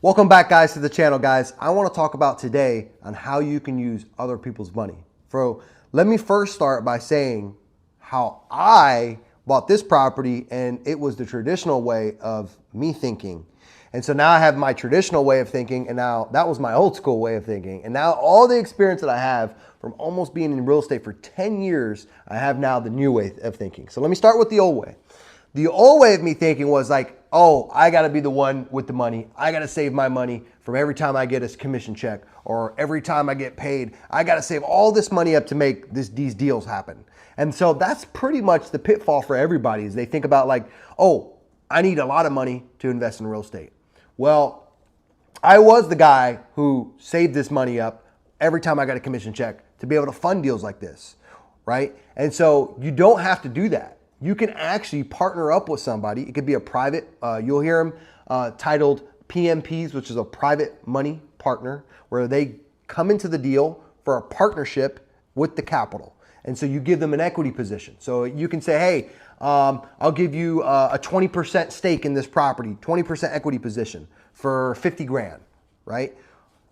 Welcome back, guys, to the channel. Guys, I want to talk about today on how you can use other people's money. So let me first start by saying how I bought this property, and it was the traditional way of me thinking. And so now I have my traditional way of thinking, and now that was my old school way of thinking. And now all the experience that I have from almost being in real estate for 10 years, I have now the new way of thinking. So let me start with the old way. The old way of me thinking was like, oh, I got to be the one with the money. I got to save my money from every time I get a commission check or every time I get paid. I got to save all this money up to make these deals happen. And so that's pretty much the pitfall for everybody is they think about like, oh, I need a lot of money to invest in real estate. Well, I was the guy who saved this money up every time I got a commission check to be able to fund deals like this, right? And so you don't have to do that. You can actually partner up with somebody. It could be a private, you'll hear them titled PMPs, which is a private money partner, where they come into the deal for a partnership with the capital. And so you give them an equity position. So you can say, hey, I'll give you a 20% stake in this property, 20% equity position for 50 grand, right?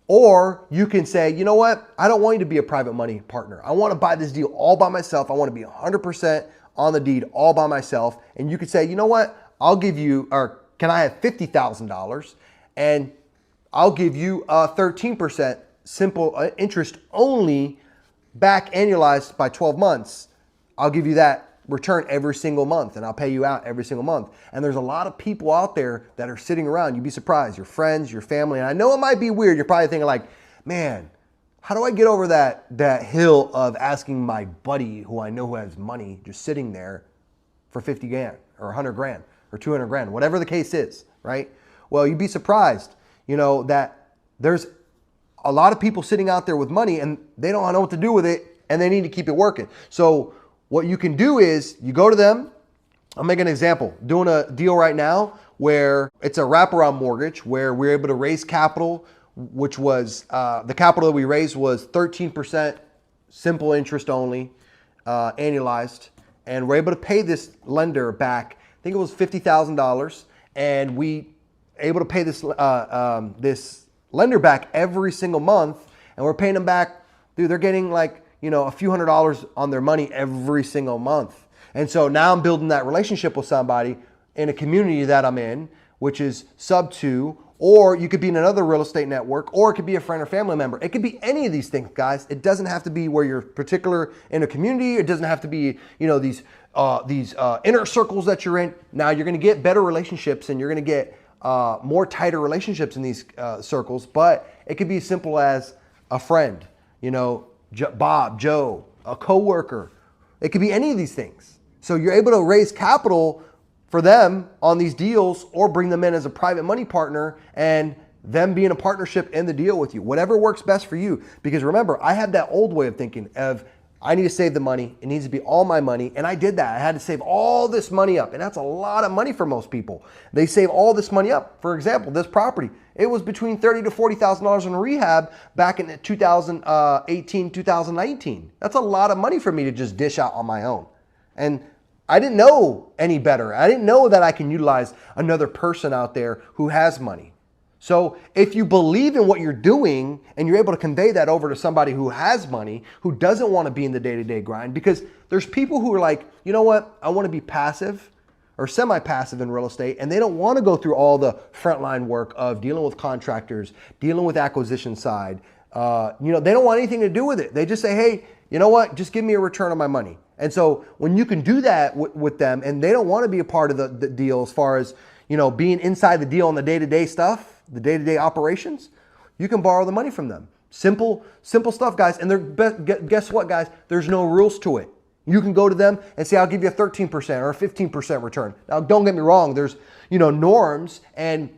Or you can say, you know what? I don't want you to be a private money partner. I want to buy this deal all by myself. I want to be 100% on the deed all by myself. And you could say, you know what? I'll give you, or can I have $50,000 and I'll give you 13% simple interest only back annualized by 12 months. I'll give you that return every single month and I'll pay you out every single month. And there's a lot of people out there that are sitting around. You'd be surprised, your friends, your family. And I know it might be weird. You're probably thinking like, man, how do I get over that hill of asking my buddy who I know who has money just sitting there for 50 grand or 100 grand or 200 grand, whatever the case is, right? Well, you'd be surprised, you know, that there's a lot of people sitting out there with money and they don't know what to do with it and they need to keep it working. So what you can do is you go to them. I'll make an example. Doing a deal right now where it's a wraparound mortgage where we're able to raise capital, which was the capital that we raised was 13% simple interest only, annualized. And we're able to pay this lender back, I think it was $50,000. And we able to pay this, this lender back every single month. And we're paying them back, dude, they're getting like, you know, a few $100s on their money every single month. And so now I'm building that relationship with somebody in a community that I'm in, which is Subto. Or you could be in another real estate network, or it could be a friend or family member. It could be any of these things, guys. It doesn't have to be where you're particular in a community. It doesn't have to be, you know, these inner circles that you're in. Now you're going to get better relationships and you're going to get more tighter relationships in these circles. But it could be as simple as a friend, you know, Bob, Joe, a coworker. It could be any of these things. So you're able to raise capital for them on these deals or bring them in as a private money partner and them being a partnership in the deal with you, whatever works best for you. Because remember, I had that old way of thinking of I need to save the money. It needs to be all my money. And I did that. I had to save all this money up. And that's a lot of money for most people. They save all this money up. For example, this property, it was between $30,000 to $40,000 in rehab back in 2018, 2019. That's a lot of money for me to just dish out on my own. And I didn't know any better. I didn't know that I can utilize another person out there who has money. So if you believe in what you're doing and you're able to convey that over to somebody who has money, who doesn't want to be in the day-to-day grind, because there's people who are like, you know what, I want to be passive or semi-passive in real estate, and they don't want to go through all the frontline work of dealing with contractors, dealing with acquisition side. You know, they don't want anything to do with it. They just say, hey, you know what, just give me a return on my money. And so when you can do that with them and they don't want to be a part of the deal as far as, you know, being inside the deal on the day-to-day stuff, the day-to-day operations, you can borrow the money from them. Simple stuff, guys. And guess what, guys? There's no rules to it. You can go to them and say, I'll give you a 13% or a 15% return. Now, don't get me wrong. There's, you know, norms, and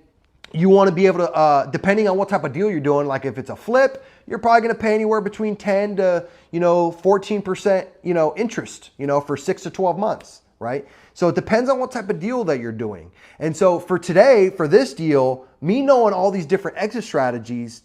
you want to be able to, depending on what type of deal you're doing, like if it's a flip, you're probably going to pay anywhere between 10 to, 14%, interest, for 6 to 12 months, right? So it depends on what type of deal that you're doing. And so for today, for this deal, me knowing all these different exit strategies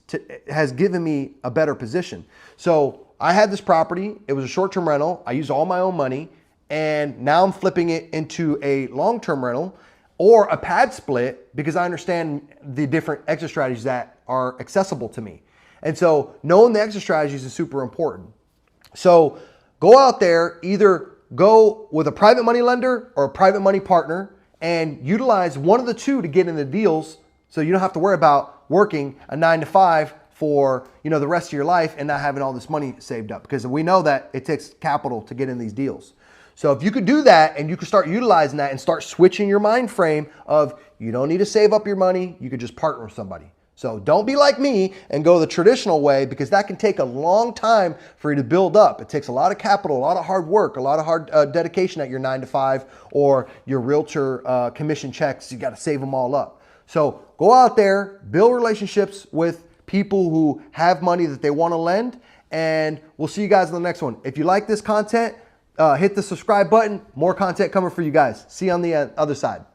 has given me a better position. So I had this property. It was a short-term rental. I used all my own money, and now I'm flipping it into a long-term rental. or a pad split because I understand the different exit strategies that are accessible to me. And so knowing the exit strategies is super important. So go out there, either go with a private money lender or a private money partner and utilize one of the two to get in the deals so you don't have to worry about working a 9 to 5 for the rest of your life and not having all this money saved up, because we know that it takes capital to get in these deals. So if you could do that and you could start utilizing that and start switching your mind frame of you don't need to save up your money, you could just partner with somebody. So don't be like me and go the traditional way, because that can take a long time for you to build up. It takes a lot of capital, a lot of hard work, a lot of hard dedication at your 9 to 5 or your realtor commission checks. You got to save them all up. So go out there, build relationships with people who have money that they want to lend, and we'll see you guys in the next one. If you like this content, hit the subscribe button. More content coming for you guys. See you on the other side.